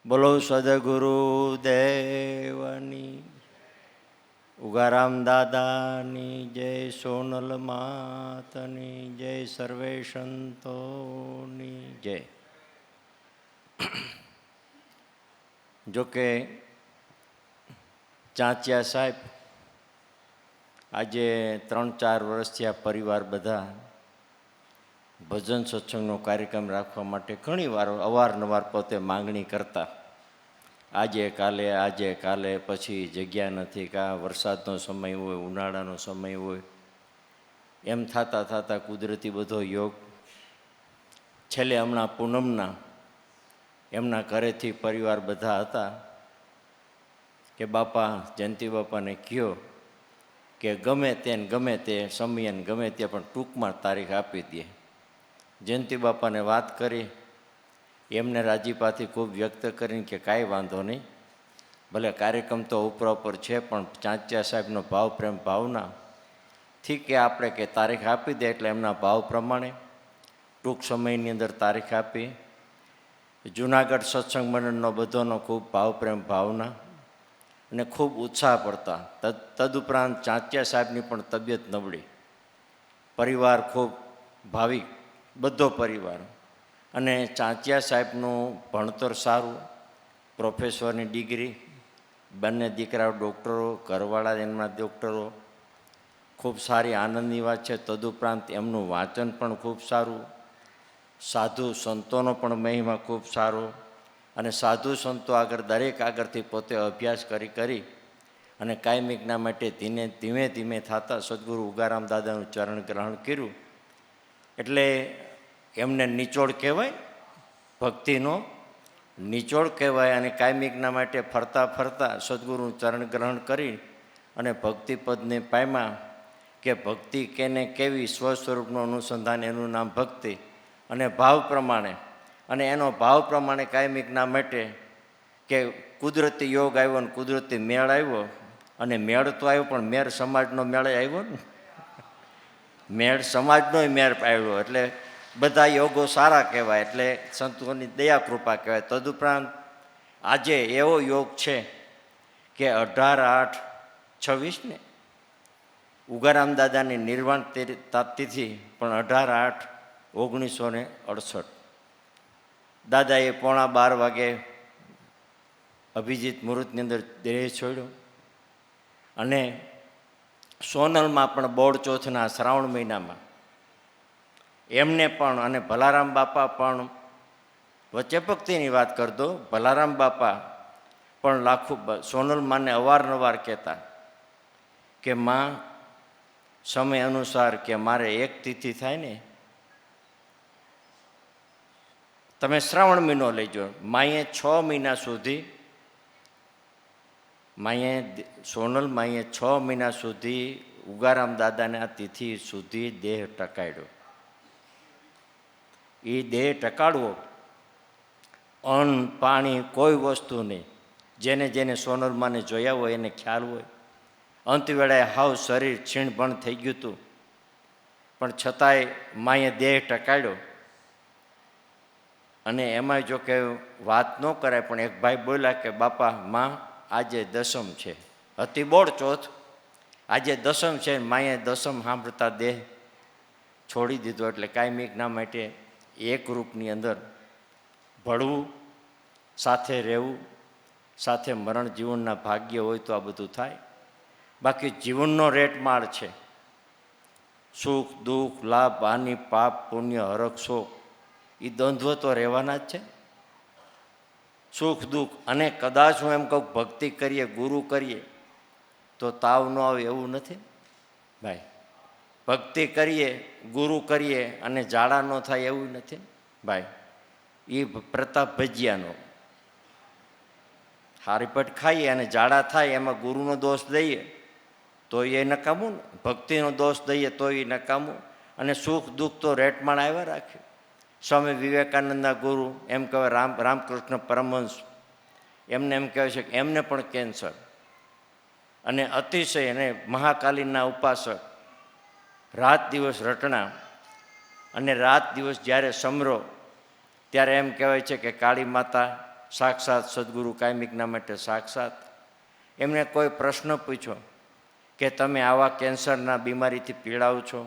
બોલો સદગુરુ દેવની, ઉગારામ દાદાની જય, સોનલ માતની જય, સર્વે સંતોની જય. જોકે ચાંચિયા સાહેબ આજે 3-4 વર્ષથી આ પરિવાર બધા ભજન સત્સંગનો કાર્યક્રમ રાખવા માટે ઘણી વાર અવારનવાર પોતે માંગણી કરતા, આજે કાલે, પછી જગ્યા નથી, કાં વરસાદનો સમય હોય, ઉનાળાનો સમય હોય, એમ થતાં કુદરતી બધો યોગ છેલ્લે હમણાં પૂનમના એમના ઘરેથી પરિવાર બધા હતા કે બાપા જયંતિ બાપાને કહ્યો કે ગમે તે સમયે ગમે તે પણ ટૂંકમાં તારીખ આપી દે. જયંતિ બાપાને વાત કરી, એમને રાજીપાથી ખૂબ વ્યક્ત કરીને કે કાંઈ વાંધો નહીં, ભલે કાર્યક્રમ તો ઉપર છે, પણ ચાંચિયા સાહેબનો ભાવ પ્રેમ ભાવના થી કે આપણે કે તારીખ આપી દે, એટલે એમના ભાવ પ્રમાણે ટૂંક સમયની અંદર તારીખ આપી. જૂનાગઢ સત્સંગ મંડળનો બધાનો ખૂબ ભાવ પ્રેમ ભાવના અને ખૂબ ઉત્સાહ પડતા. તદુપરાંત ચાંચિયા સાહેબની પણ તબિયત નબળી, પરિવાર ખૂબ ભાવિક, બધો પરિવાર. અને ચાંચિયા સાહેબનું ભણતર સારું, પ્રોફેસરની ડિગ્રી, બંને દીકરાઓ ડૉક્ટરો, ઘરવાળા એમના ડૉક્ટરો, ખૂબ સારી આનંદની વાત છે. તદુપરાંત એમનું વાંચન પણ ખૂબ સારું, સાધુ સંતોનો પણ મહિમા ખૂબ સારો, અને સાધુ સંતો આગળ દરેક આગળથી પોતે અભ્યાસ કરી અને કાયમિકના માટે ધીમે થતાં સદગુરુ ઉગારામ દાદાનું ચરણ ગ્રહણ કર્યું. એટલે એમને નિચોડ કહેવાય, ભક્તિનો નિચોડ કહેવાય. અને કાયમિકના માટે ફરતા સદગુરુનું ચરણ ગ્રહણ કરી અને ભક્તિપદને પામ્યા કે ભક્તિ કેને કેવી, સ્વસ્વરૂપનું અનુસંધાન, એનું નામ ભક્તિ. અને ભાવ પ્રમાણે, અને એનો ભાવ પ્રમાણે કાયમિકના માટે કે કુદરતી યોગ આવ્યો ને કુદરતી મેળ આવ્યો. અને મેળ તો આવ્યો, પણ મેળ સમાજનો મેળ આવ્યો ને, મેળ સમાજનોય મેળ આવ્યો, એટલે બધા યોગો સારા કહેવાય, એટલે સંતોની દયા કૃપા કહેવાય. તદુપરાંત આજે એવો યોગ છે કે 18/8/26 ને ઉગારામ દાદાની નિર્વાણ તિથિ, પણ 18/8/1968 દાદાએ 11:15 વાગે અભિજીત મુહૂર્તની અંદર દેહ છોડ્યો. અને સોનલમાં પણ બોડ ચોથના શ્રાવણ મહિનામાં એમને પણ, અને ભલારામ બાપા પણ, વચ્ચે ભક્તિની વાત કરતો, ભલારામ બાપા પણ લાખો સોનલ માને અવારનવાર કહેતા કે માં સમય અનુસાર કે મારે એક તિથિ થાય ને, તમે શ્રાવણ મહિનો લેજો. માએ 6 મહિના સુધી, સોનલ માએ 6 મહિના સુધી ઉગારામ દાદાને આ તિથિ સુધી દેહ ટકાડ્યો. એ દેહ ટકાડવો, અન્ન પાણી કોઈ વસ્તુ નહીં. જેને સોનલમાને જોયા હોય એને ખ્યાલ હોય. અંતવેળાએ હાવ શરીર છીણભણ થઈ ગયું હતું, પણ છતાંય માએ દેહ ટકાડ્યો. અને એમાં જો કે વાત ન કરાય, પણ એક ભાઈ બોલ્યા કે બાપા માં આજે દસમ છે, હતી બોડ ચોથ, આજે દસમ છે. માએ દસમ સાંભળતા દેહ છોડી દીધો. એટલે કાયમિકના માટે એક રૂપની અંદર ભળવું, સાથે રહેવું, સાથે મરણ જીવનના ભાગ્ય હોય તો આ બધું થાય. બાકી જીવનનો રેટમાળ છે, સુખ દુઃખ, લાભ હાનિ, પાપ પુણ્ય, હરખ શોક, એ દ્વંદ્વ તો રહેવાના જ છે. સુખ દુઃખ, અને કદાચ હું એમ કહું ભક્તિ કરીએ, ગુરુ કરીએ તો તાવ ન આવે એવું નથી ભાઈ. ભક્તિ કરીએ, ગુરુ કરીએ અને ઝાડા ન થાય એવું નથી ભાઈ. એ પ્રતાપ ભજીયાનો હારીપટ ખાઈએ અને ઝાડા થાય, એમાં ગુરુનો દોષ દઈએ તો એ નકામું ને, ભક્તિનો દોષ દઈએ તો એ નકામું. અને સુખ દુઃખ તો રેટમાળ આવ્યા રાખે. સ્વામી વિવેકાનંદના ગુરુ એમ કહેવાય, રામકૃષ્ણ પરમહંસ, એમને એમ કહેવાય છે કે એમને પણ કેન્સર, અને અતિશય, અને મહાકાલીના ઉપાસક, રાત દિવસ રટણા, અને રાત દિવસ જ્યારે સમરો ત્યારે એમ કહેવાય છે કે કાળી માતા સાક્ષાત સદગુરુ કાયમિકના માટે સાક્ષાત. એમને કોઈ પ્રશ્ન પૂછ્યો કે તમે આવા કેન્સરના બીમારીથી પીડાવ છો,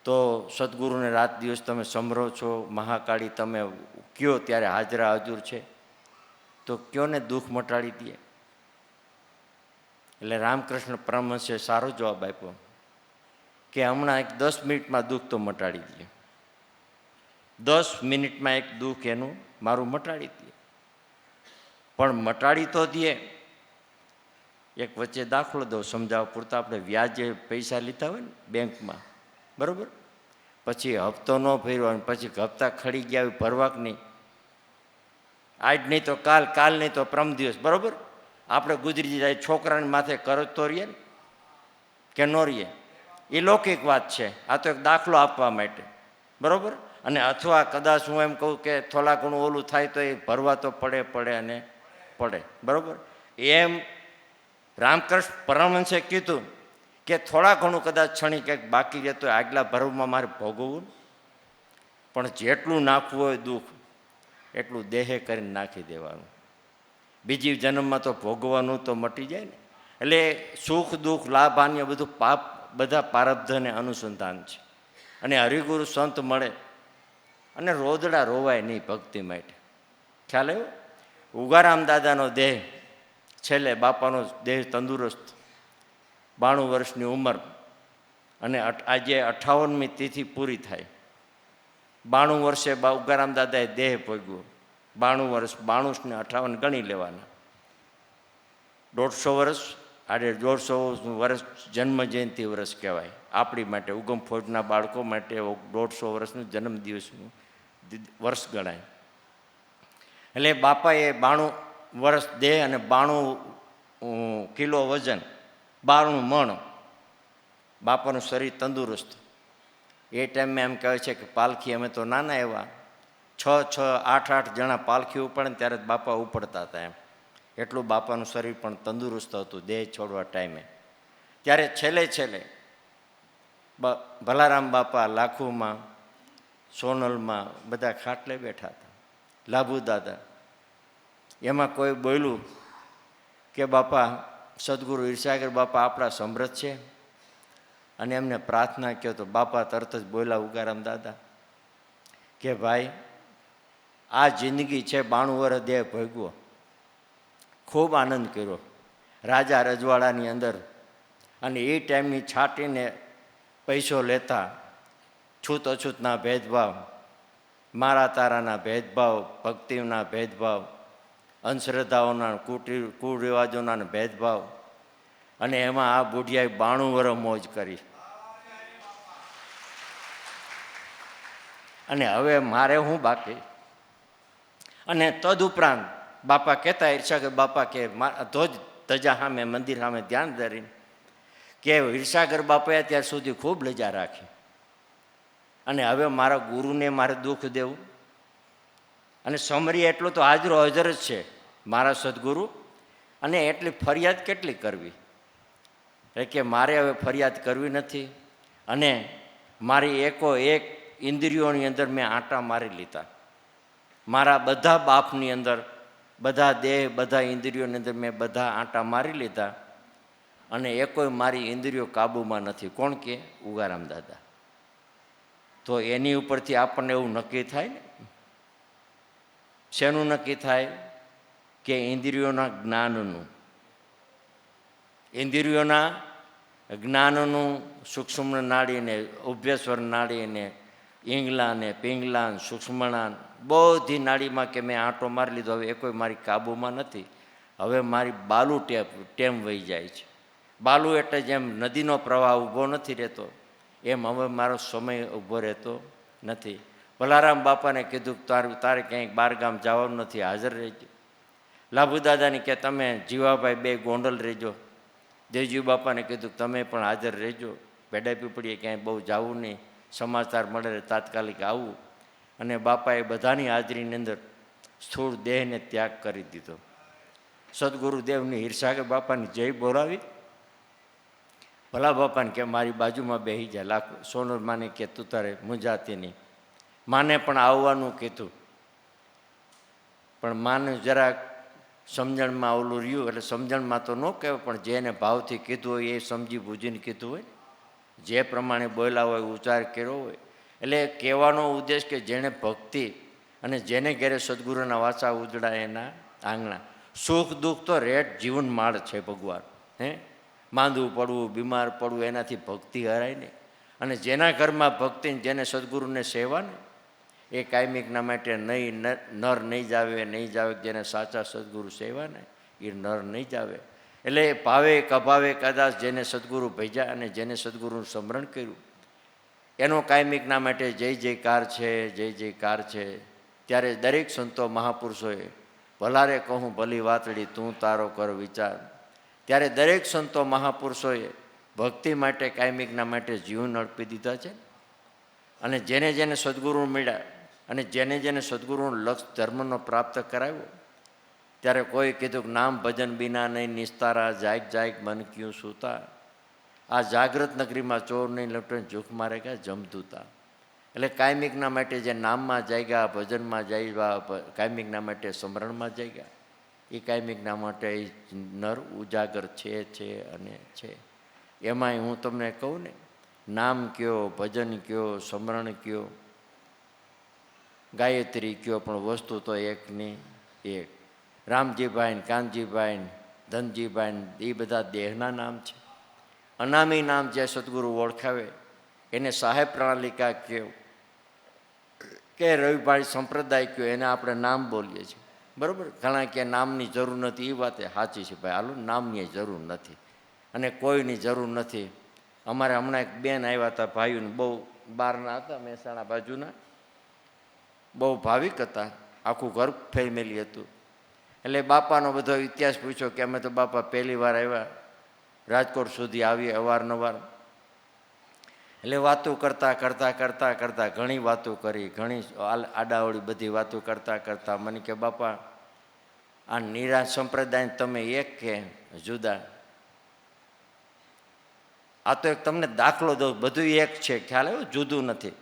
તો સદગુરુને રાત દિવસ તમે સમરો છો, મહાકાળી તમે કયો ત્યારે હાજરા હજુર છે, તો કયોને દુઃખ મટાડી દે. એટલે રામકૃષ્ણ પરમહંસે સારો જવાબ આપ્યો કે હમણાં એક 10 મિનિટમાં દુઃખ તો મટાડી દે. 10 મિનિટમાં એક દુઃખ એનું મારું મટાડી દે. પણ મટાડી તો દે. એક વચ્ચે દાખલો દઉં સમજાવવા પૂરતા. આપણે વ્યાજે પૈસા લીધા હોય ને બેંકમાં, બરાબર, પછી હપ્તો ન ભર્યો અને પછી હપ્તા ખડી ગયા હોય ભરવાક નહીં, આજ નહીં તો કાલ, કાલ નહીં તો પરમ દિવસ, બરાબર, આપણે ગુજરી જાય. છોકરાને માથે કરજ તો રહીએ ને કે ન રહીએ, એ લૌકિક વાત છે. આ તો એક દાખલો આપવા માટે, બરાબર. અને અથવા કદાચ હું એમ કહું કે થોડા ઘણું ઓલું થાય તો એ ભરવા તો પડે અને પડે, બરાબર. એમ રામકૃષ્ણ પરમહંસે કીધું કે થોડા ઘણું કદાચ ક્ષણિક કંઈક બાકી રહેતો હોય આગલા ભરવામાં મારે ભોગવવું, પણ જેટલું નાખવું હોય દુઃખ એટલું દેહે કરીને નાખી દેવાનું. બીજી જન્મમાં તો ભોગવવાનું તો મટી જાય ને. એટલે સુખ દુઃખ લાભ હાનિ બધું પાપ, બધા પ્રારબ્ધને અનુસંધાન છે. અને હરિગુરુ સંત મળે અને રોદડા રોવાય નહીં ભક્તિ માટે. ખ્યાલ આવ્યો? ઉગારામ દાદાનો દેહ છેલ્લે, બાપાનો દેહ તંદુરસ્ત, 92 વર્ષની ઉંમર, અને આજે 58મી તિથિ પૂરી થાય. 92 વર્ષે ઉગારામ દાદાએ દેહ ભોગ્યો. 92 વર્ષ, 92 ને 58 ગણી લેવાના. 150 વર્ષ, આજે 150 વર્ષ જન્મ જયંતિ વર્ષ કહેવાય આપણી માટે. ઉગમ ફોજના બાળકો માટે 150 વર્ષનું જન્મદિવસનું વર્ષ ગણાય. એટલે બાપાએ 92 વર્ષ દેહ અને 92 કિલો વજન, 92 મણ, બાપાનું શરીર તંદુરસ્ત. એ ટાઈમે એમ કહે છે કે પાલખી, અમે તો નાના એવા 6, 8 જણા પાલખી ઉપડે ને ત્યારે જ બાપા ઉપડતા હતા. એમ એટલું બાપાનું શરીર પણ તંદુરસ્ત હતું દેહ છોડવા ટાઈમે. ત્યારે છેલ્લે ભલારામ બાપા લાખુમાં, સોનલમાં બધા ખાટલે બેઠા હતા. લાભુ દાદા, એમાં કોઈ બોલ્યું કે બાપા સદગુરુ ઈર્ષાગર બાપા આપણા સમૃદ્ધ છે, અને એમને પ્રાર્થના કહો તો બાપા તરત જ બોલ્યા ઉગારામ દાદા કે ભાઈ આ જિંદગી છે, 92 વર્ષ દેહ ભોગવો, ખૂબ આનંદ કર્યો રાજા રજવાડાની અંદર, અને એ ટાઈમની છાંટીને પૈસો લેતા, છૂત અછૂતના ભેદભાવ, મારા તારાના ભેદભાવ, ભક્તિના ભેદભાવ, અંધશ્રદ્ધાઓના કુરિવાજોના ભેદભાવ, અને એમાં આ બુઢિયાએ 92 વર્ષ મોજ કરી. અને હવે મારે હું બાકી? અને તદુપરાંત બાપા કહેતા ઈર્ષાગર બાપા કે ધ્વજ ધજા સામે, મંદિર સામે ધ્યાન ધરીને કે ઈર્ષાગર બાપાએ અત્યાર સુધી ખૂબ લજા રાખી, અને હવે મારા ગુરુને મારે દુઃખ દેવું. અને સમરી એટલું તો હાજરો હાજર જ છે મારા સદગુરુ, અને એટલી ફરિયાદ કેટલી કરવી? એટલે કે મારે હવે ફરિયાદ કરવી નથી. અને મારી એક ઇન્દ્રિયોની અંદર મેં આંટા મારી લીધા. મારા બધા બાપની અંદર, બધા દેહ, બધા ઇન્દ્રિયોની અંદર મેં બધા આંટા મારી લીધા, અને એકોય મારી ઇન્દ્રિયો કાબૂમાં નથી. કોણ કે? ઉગારામ દાદા. તો એની ઉપરથી આપણને એવું નક્કી થાય ને. શેનું નક્કી થાય? કે ઇન્દ્રિયોના જ્ઞાનનું. ઇન્દ્રિયોના જ્ઞાનનું સૂક્ષ્મ નાડીને, ઉભ્યસ્વર નાડીને, ઈંગલાને, પિંગલાન, સૂક્ષ્મણાન, બધી નાડીમાં કે મેં આંટો મારી લીધો. હવે એ કોઈ મારી કાબૂમાં નથી. હવે મારી બાલુ ટેમ વહી જાય છે. બાલુ એટલે જેમ નદીનો પ્રવાહ ઊભો નથી રહેતો, એમ હવે મારો સમય ઊભો રહેતો નથી. ભલારામ બાપાને કીધું તારે ક્યાંય બહારગામ જવાનું નથી, હાજર રહેજો. લાભુ દાદાને કે તમે જીવાભાઈ 2 ગોંડલ રહેજો. દેવજી બાપાને કીધું તમે પણ હાજર રહેજો. ભેડા પીપળીએ ક્યાંય બહુ જવું નહીં, સમાચાર મળે તાત્કાલિક આવવું. અને બાપાએ બધાની હાજરીની અંદર સ્થૂળ દેહને ત્યાગ કરી દીધો. સદગુરુદેવની ઈર્ષાગર બાપાની જય બોલાવી. ભલા બાપાને કે મારી બાજુમાં બેસી જાય. લાખો સોનલ માને કે તું તારે મૂંઝાતી નહીં. માને પણ આવવાનું કીધું. પણ માને જરાક સમજણમાં ઓલું રહ્યું એટલે સમજણમાં તો ન કહેવાય, પણ જેને ભાવથી કીધું હોય એ સમજી બૂજીને કીધું હોય, જે પ્રમાણે બોલ્યા હોય, ઉચ્ચાર કર્યો હોય. એટલે કહેવાનો ઉદ્દેશ કે જેણે ભક્તિ અને જેને ઘેરે સદગુરુના વાચા ઉજળાય એના આંગણા. સુખ દુઃખ તો રેટ જીવન માળ છે ભગવાન. માંદવું પડવું, બીમાર પડવું, એનાથી ભક્તિ હરાય નહીં. અને જેના ઘરમાં ભક્તિ, જેને સદગુરુને સેવા ને, એ કાયમિકના માટે નર નહીં જાવે, જેને સાચા સદગુરુ સેવા ને એ નર નહીં જાવે. એટલે ભાવે કભાવે કદાચ જેને સદગુરુ ભેજ્યા અને જેને સદગુરુનું સ્મરણ કર્યું, એનો કાયમિકના માટે જય જયકાર છે, જય જયકાર છે. ત્યારે દરેક સંતો મહાપુરુષોએ ભલારે કહું ભલી વાતડી તું તારો કર વિચાર. ત્યારે દરેક સંતો મહાપુરુષોએ ભક્તિ માટે કાયમિકના માટે જીવન અર્પી દીધા છે. અને જેને જેને સદગુરુ મળ્યા અને જેને જેને સદગુરુનું લક્ષ ધર્મનો પ્રાપ્ત કરાવ્યો, ત્યારે કોઈ કીધું કે નામ ભજન બિના નહીં નિસ્તારા, જાગ જાગ મન ક્યું સૂતા. આ જાગ્રત નગરીમાં ચોર નહીં લપટે જુખ મારે ગયા જમદૂતા. એટલે કાયમિકના માટે જે નામમાં જાગ્યા, ભજનમાં જાગ્યા, કાયમિકના માટે સ્મરણમાં જાગ્યા, એ કાયમિકના માટે નર ઉજાગર છે અને છે. એમાંય હું તમને કહું ને, નામ કયો, ભજન કયો, સ્મરણ કયો, ગાયત્રી કયો, પણ વસ્તુ તો એકની એક. રામજીભાઈ ને કાનજીભાઈ ને ધનજીભાઈ ને એ બધા દેહના નામ છે. અનામી નામ જે સદગુરુ ઓળખાવે એને સાહેબ પ્રણાલિકા કહો કે રવિભાઈ સંપ્રદાય કહો, એને આપણે નામ બોલીએ છીએ. બરાબર? ઘણા કે નામની જરૂર નથી, એ વાત સાચી છે ભાઈ. હાલો, નામની જરૂર નથી અને કોઈની જરૂર નથી. અમારે હમણાં એક બેન આવ્યા હતા, ભાઈઓને બહુ બહારના હતા, મહેસાણા બાજુના, બહુ ભાવિક હતા, આખું ઘર ફેમિલી હતું. એટલે બાપાનો બધો ઇતિહાસ પૂછ્યો કે અમે તો બાપા પહેલી વાર આવ્યા, રાજકોટ સુધી આવીએ અવારનવાર. એટલે વાતો કરતાં કરતાં કરતાં કરતાં ઘણી વાતો કરી, ઘણી આડાવડી બધી વાતો કરતાં કરતાં મને કે બાપા આ નિરા સંપ્રદાય તમે એક કે જુદા? આ તો એક તમને દાખલો દઉં, બધું એક છે, ખ્યાલ આવ્યો? જુદું નથી.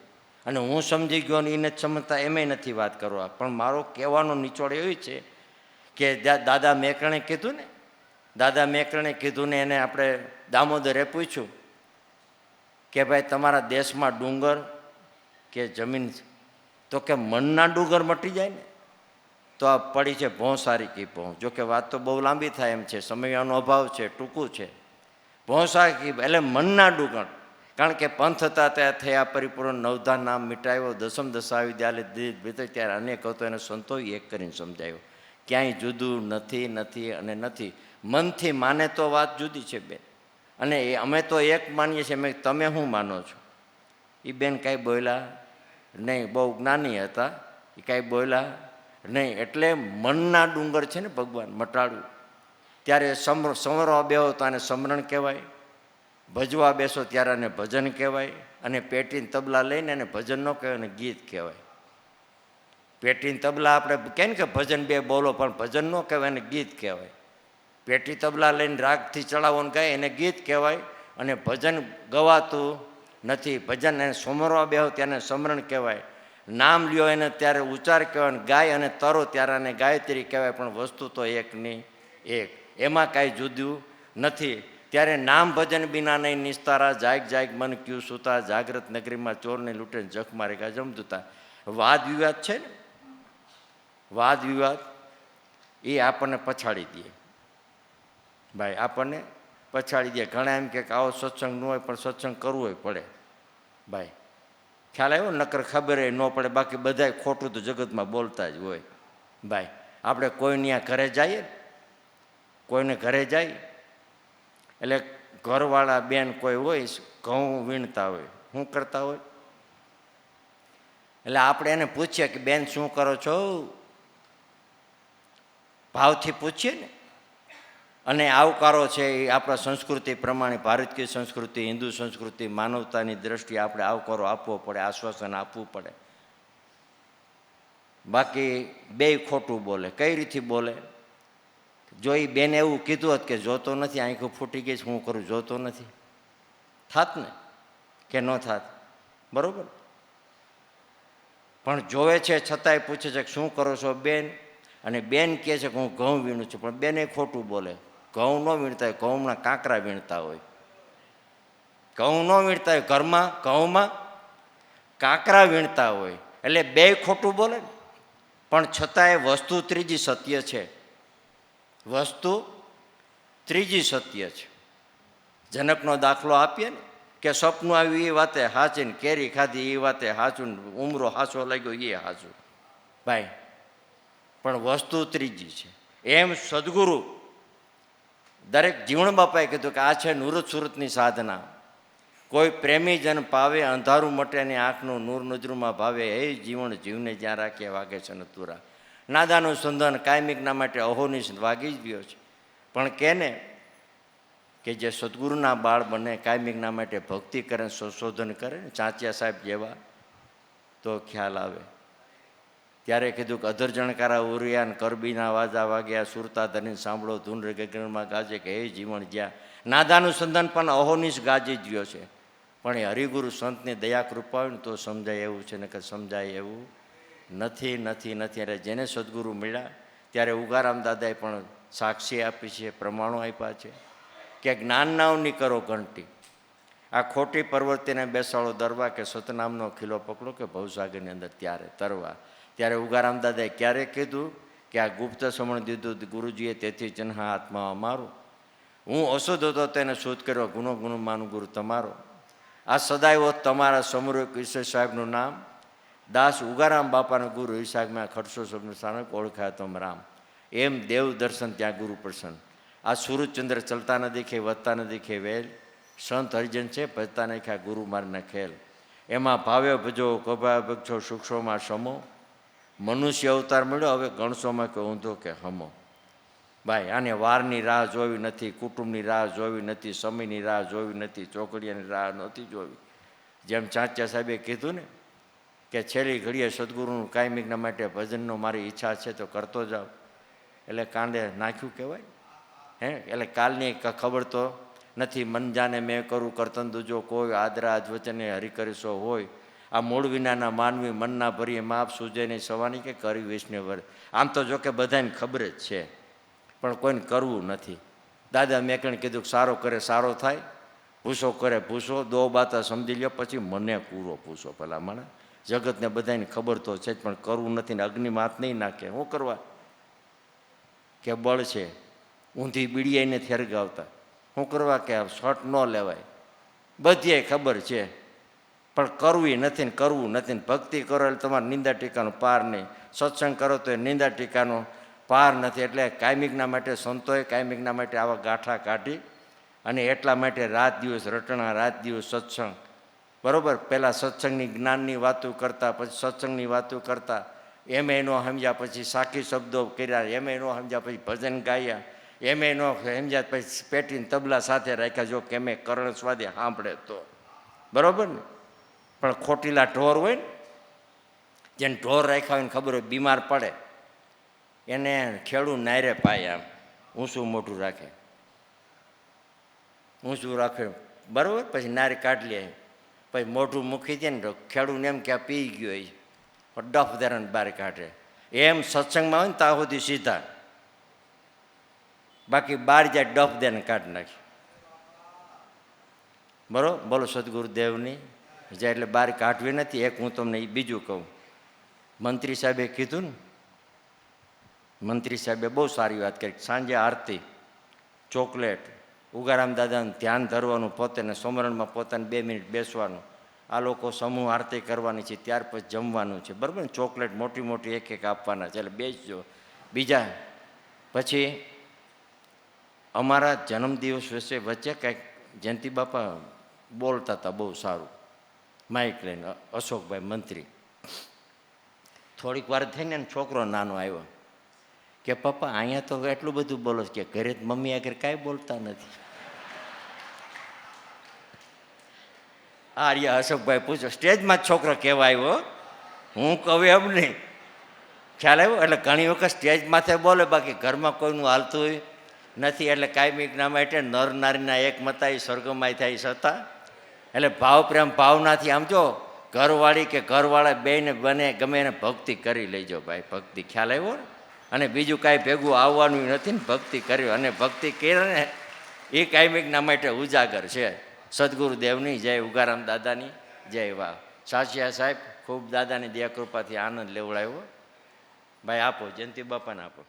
અને હું સમજી ગયો ને એને જ સમજતા એમેય નથી વાત કરવા. પણ મારો કહેવાનો નિચોડ એવી છે કે દાદા મેકરણે કીધું ને, દાદા મેકરણે કીધું ને એને આપણે દામોદરે પૂછ્યું કે ભાઈ તમારા દેશમાં ડુંગર કે જમીન છે? તો કે મનના ડુંગર મટી જાય ને તો આ પડી છે ભોંસારી કી ભોં. જો કે વાત તો બહુ લાંબી થાય એમ છે, સમયનો અભાવ છે, ટૂંકું છે. ભોંસારી કી એટલે મનના ડુંગર. કારણ કે પંથ હતા ત્યાં થયા પરિપૂર્ણ, નવધા નામ મિટાવ્યો, દસમ દશા વિદ્યાલય ભીતર ત્યારે અનેક હતો, એને સંતોએ એક કરીને સમજાવ્યો. ક્યાંય જુદું નથી, નથી અને નથી. મનથી માને તો વાત જુદી છે બેન, અને અમે તો એક માનીએ છીએ. મેં તમે શું માનો છો? એ બેન કાંઈ બોલ્યા નહીં, બહુ જ્ઞાની હતા, એ કાંઈ બોલ્યા નહીં. એટલે મનના ડુંગર છે ને ભગવાન મટાડવું. ત્યારે સમરવા બેહો તો આને સમરણ કહેવાય, ભજવા બેસો ત્યારે આને ભજન કહેવાય, અને પેટીને તબલા લઈને એને ભજન ન કહેવાય અને ગીત કહેવાય. પેટીને તબલા આપણે કહે ને કે ભજન બે બોલો, પણ ભજન ન કહેવાય, એને ગીત કહેવાય. પેટી તબલા લઈને રાગથી ચડાવવાનું ગાય એને ગીત કહેવાય, અને ભજન ગવાતું નથી. ભજન એને સમરવા બેહો ત્યારે સમરણ કહેવાય, નામ લ્યો એને ત્યારે ઉચ્ચાર કહેવાય, ગાય અને તરો ત્યારે એને ગાયત્રી કહેવાય. પણ વસ્તુ તો એકની એક, એમાં કાંઈ જુદું નથી. ત્યારે નામ ભજન બિના નહીં નિસ્તારા, જાગ જાગ મન ક્યું સૂતા, જાગ્રત નગરીમાં ચોરને લૂંટે જખ મારે કા જમદૂતા. વાદ વિવાદ છે ને, વાદ વિવાદ એ આપણને પછાડી દે ભાઈ, આપણને પછાડી દે. ઘણા એમ કે આવો સત્સંગ ન હોય, પણ સત્સંગ કરવું હોય પડે ભાઈ. ખ્યાલ આવ્યો? નકર ખબર ન પડે. બાકી બધાય ખોટું તો જગતમાં બોલતા જ હોય ભાઈ. આપણે કોઈની ઘરે જઈએ, કોઈને ઘરે જાય એટલે ઘરવાળા બેન કોઈ હોય ઘઉં વીણતા હોય, શું કરતા હોય, એટલે આપણે એને પૂછીએ કે બેન શું કરો છો, ભાવથી પૂછીએ ને. અને આવકારો છે એ આપણા સંસ્કૃતિ પ્રમાણે, ભારતીય સંસ્કૃતિ, હિન્દુ સંસ્કૃતિ, માનવતાની દ્રષ્ટિએ આપણે આવકારો આપવો પડે, આશ્વાસન આપવું પડે. બાકી બેય ખોટું બોલે. કઈ રીતે બોલે? જો એ બેન એવું કીધું હોત કે જોતો નથી, આંખો ફૂટી ગઈ, શું કરું, જોતો નથી, થાત ને કે ન થાત? બરાબર. પણ જોવે છે છતાંય પૂછે છે કે શું કરો છો બેન? અને બેન કહે છે કે હું ઘઉં વીણું છું, પણ બેન ખોટું બોલે. ઘઉં ન વીણતા હોય, ઘઉંના કાંકરા વીણતા હોય. ઘઉં ન વીણતા હોય, ઘરમાં ઘઉંમાં કાંકરા વીણતા હોય. એટલે બે ખોટું બોલે ને, પણ છતાં એ વસ્તુ ત્રીજી સત્ય છે. વસ્તુ ત્રીજી સત્ય છે. જનકનો દાખલો આપીએ ને કે સપનું આવ્યું એ વાતે હાચી ને કેરી ખાધી એ વાતે હાચું ને ઉમરો હાચો લાગ્યો એ હાચું ભાઈ, પણ વસ્તુ ત્રીજી છે. એમ સદગુરુ દરેક જીવણ બાપાએ કીધું કે આ છે નુરત સુરતની સાધના. કોઈ પ્રેમી જન પાવે, અંધારું મટે ને આંખનું નૂર નજરુમાં ભાવે, એ જીવન જીવને જ્યાં રાખે વાગે છે નતુરા. નાદાનું સંધાન કાયમિકના માટે અહોનિશ વાગી જ ગયો છે. પણ કેને કે જે સદગુરુના બાળ બને, કાયમિકના માટે ભક્તિ કરે, સંશોધન કરે ને ચાંચિયા સાહેબ જેવા, તો ખ્યાલ આવે. ત્યારે કીધું કે અધર જણકારા ઉરિયાન કરબીના વાજા વાગ્યા, સુરતા ધરીને સાંભળો ધૂન ગગનમાં ગાજે, કે હે જીવન જ્યાં નાદાનું સંધાન પણ અહોનિશ ગાજી જ ગયો છે. પણ એ હરિગુરુ સંતની દયા કૃપા હોય ને તો સમજાય એવું છે, ને કે સમજાય એવું નથી નથી નથી. એટલે જેને સદગુરુ મળ્યા ત્યારે ઉગારામ દાદાએ પણ સાક્ષી આપી છે, પ્રમાણો આપ્યા છે કે જ્ઞાન નાવની કરો ઘંટી, આ ખોટી પ્રવૃત્તિને બેસાડો દરવા, કે સતનામનો ખીલો પકડો, કે ભવસાગરની અંદર ત્યારે તરવા. ત્યારે ઉગારામ દાદાએ ક્યારે કીધું કે આ ગુપ્ત સમણ દીધું ગુરુજીએ, તેથી જન્હા આત્મા અમારું. હું અશુદ્ધ હતો તેને શુદ્ધ કર્યો, ગુનો ગુનો માનું ગુરુ તમારો. આ સદાય તમારા સમરૂપ ઈશ્વર સાહેબનું નામ, દાસ ઉગારામ બાપાના ગુરુ ઈસાગમાં ખડસો શબ્દ સ્થાનક ઓળખાય તમ રામ. એમ દેવ દર્શન ત્યાં ગુરુ પ્રસન્ન. આ સૂરજચંદ્ર ચલતા ન દેખે, વધતા ન દેખે વેલ, સંત હરિજન છે ભજતા નહીં ખા ગુરુ મારના ખેલ. એમાં ભાવ્ય ભજો કભા ભગજો સુક્ષોમાં સમો, મનુષ્ય અવતાર મળ્યો હવે ગણસોમાં કે ઊંધો કે હમો. ભાઈ આને વારની રાહ જોવી નથી, કુટુંબની રાહ જોવી નથી, સમયની રાહ જોવી નથી, ચોકડીયાની રાહ નહોતી જોવી. જેમ ચાંચિયા સાહેબે કીધું ને કે છેલ્લી ઘડીએ સદગુરુનું કાયમિકના માટે ભજનનો મારી ઈચ્છા છે તો કરતો જાઓ. એટલે કાંડે નાખ્યું કહેવાય એટલે કાલની ખબર તો નથી. મન જાને મેં કરું કરતન દૂજો કોઈ, આદરા આજ વચને હરી કરીશો હોય. આ મૂળ વિનાના માનવી મનના ભરીએ માપ સૂજે નહીં સવાની, કે કરી વિષ્ણુ વર. આમ તો જો કે બધાને ખબર જ છે, પણ કોઈને કરવું નથી. દાદા મેં કણ કીધું કે સારો કરે સારો થાય, ભૂસો કરે ભૂસો, દો બાતા સમજી લ્યો, પછી મને પૂરો પૂછો. પેલા મને જગતને બધાને ખબર તો છે જ, પણ કરવું નથી ને અગ્નિમાં હાથ નહીં નાખે. શું કરવા કે બળ છે, ઊંધી બીડીયાઈને થેરગાવતા. શું કરવા કે શોટ ન લેવાય, બધીએ ખબર છે, પણ કરવી નથી ને કરવું નથી ને. ભક્તિ કરો એટલે તમારે નિંદા ટીકાનો પાર નહીં, સત્સંગ કરો તો એ નિંદા ટીકાનો પાર નથી. એટલે કાયમિકના માટે સંતોએ કાયમિકના માટે આવા ગાંઠા કાઢી, અને એટલા માટે રાત દિવસ રટણા, રાત દિવસ સત્સંગ. બરાબર, પહેલાં સત્સંગની જ્ઞાનની વાતો કરતા, પછી સત્સંગની વાતો કરતા, એમ ન સમજ્યા પછી સાખી શબ્દો કર્યા, એમ ન સમજ્યા પછી ભજન ગાયા, એમ ન સમજ્યા પછી પેટીને તબલા સાથે રાખ્યા. જો કેમે કર્ણ સ્વાદે સાંભળે તો બરાબર ને. પણ ખોટીલા ઢોર હોય ને, જેને ઢોર રાખ્યા હોય ને ખબર હોય બીમાર પડે, એને ખેડૂત નાયરે પાય, આમ ઊંચું મોઢું રાખે, ઊંચું રાખે બરાબર, પછી નારે કાઢી લે, પછી મોઢું મૂકી દે ને ખેડૂને એમ કે આ પી ગયો એ, ડફ ધરાને બહાર કાઢે. એમ સત્સંગમાં હોય ને ત્યાં સુધી સીધા, બાકી બહાર જાય ડફ દેને કાઢી નાખે. બરાબર, બોલો સદગુરુદેવની જાય. એટલે બહાર કાઢવી નથી. એક હું તમને બીજું કહું, મંત્રી સાહેબે કીધું ને, મંત્રી સાહેબે બહુ સારી વાત કરી. સાંજે આરતી, ચોકલેટ, ઉગારામ દાદાનું ધ્યાન ધરવાનું, પોતાને સમરણમાં પોતાને 2 મિનિટ બેસવાનું. આ લોકો સમૂહ આરતી કરવાની છે, ત્યાર પછી જમવાનું છે. બરાબર ને, ચોકલેટ મોટી મોટી એક એક આપવાના છે, એટલે બેસજો. બીજા પછી અમારા જન્મદિવસ વિશે વચ્ચે કંઈક જયંતિ બાપા બોલતા હતા બહુ સારું, માઇક લઈને, અશોકભાઈ મંત્રી. થોડીક વાર થઈને છોકરો નાનો આવ્યો કે પપ્પા અહીંયા તો એટલું બધું બોલો કે ઘરે મમ્મી આગળ કાંઈ બોલતા નથી. આર્યા અશોકભાઈ પૂછો, સ્ટેજમાં જ છોકરો કહેવા આવ્યો, હું કહું એમ નહીં. ખ્યાલ આવ્યો? એટલે ઘણી વખત સ્ટેજ માથે બોલે, બાકી ઘરમાં કોઈનું હાલતું હોય નથી. એટલે કાયમિકના માટે નર નારીના એક મતાઈ સ્વર્ગમાં થાય છતાં, એટલે ભાવ પ્રેમ ભાવનાથી આમ જો ઘરવાળી કે ઘરવાળા બેને બને ગમે એને ભક્તિ કરી લેજો ભાઈ, ભક્તિ. ખ્યાલ આવ્યો ને? અને બીજું કાંઈ ભેગું આવવાનું નથી ને ભક્તિ કરવી. અને ભક્તિ કરે ને એ કાયમિકના માટે ઉજાગર છે. સદગુરુદેવની જય, ઉગારામ દાદાની જય. વાહ સાચિયા સાહેબ, ખૂબ દાદાની દયા કૃપાથી આનંદ લેવડાવ્યો. ભાઈ આપો, જયંતિ બાપાને આપો.